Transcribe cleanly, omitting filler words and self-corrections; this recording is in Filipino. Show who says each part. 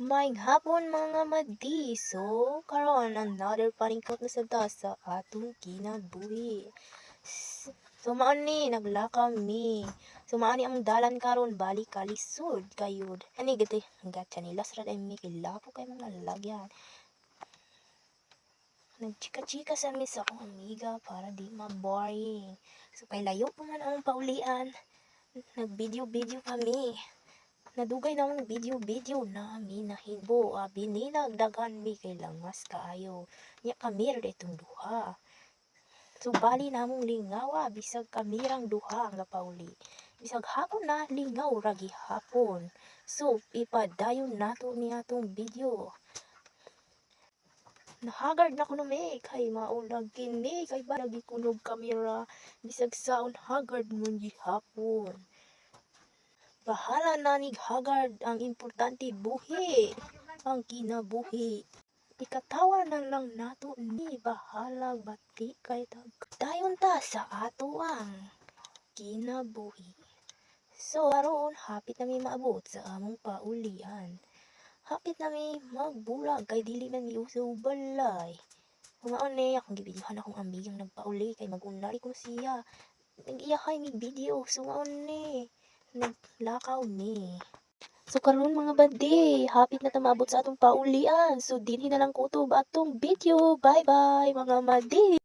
Speaker 1: Maayong hapon mga madi. So, karon another paningkot na sa sa atong kinabuhi. So, mao ni naglakaw mi. So, mao ni ang dalan karon balik kalisod kayod. Ani giti gatcha nila sa day mi kilapo kay mga lalagyan. Nagchika-chika sa mi sa akong amiga para di ma-boring. So, kay layo pa man ang paulian. Nag-video-video kami. Nadugay na akong video nami nahimo. Bininag daghan mi kay langas kaayo. Nya kami rin itong duha. So bali namong lingawa bisag kamirang duha ang gapauli. Bisag hapon na lingaw ragi hapon. So ipadayon nato ni atong video. Nahagard na ko na may kay maulag kini kay ba lagi kunog kamera bisag sound hagard mo hapon. Bahala na nig hagard ang importante buhi ang kinabuhi. Ikatawa na lang nato ni bahala bati kay dayon ta sa ato ang kinabuhi. So aron hapit na mi maabot sa among paulian. Hapit na mi magbulag kay dili man mi uso balay. Kumaon ni akong gibidyohan akong amigang nagpauli kay magunari ko siya. Nag-iyahay mi video so maon ni naglakaw mi. So karon mga bade, hapit na ta maabot sa atong paulian. So dinhi na lang kutob atong video. Bye bye mga madi.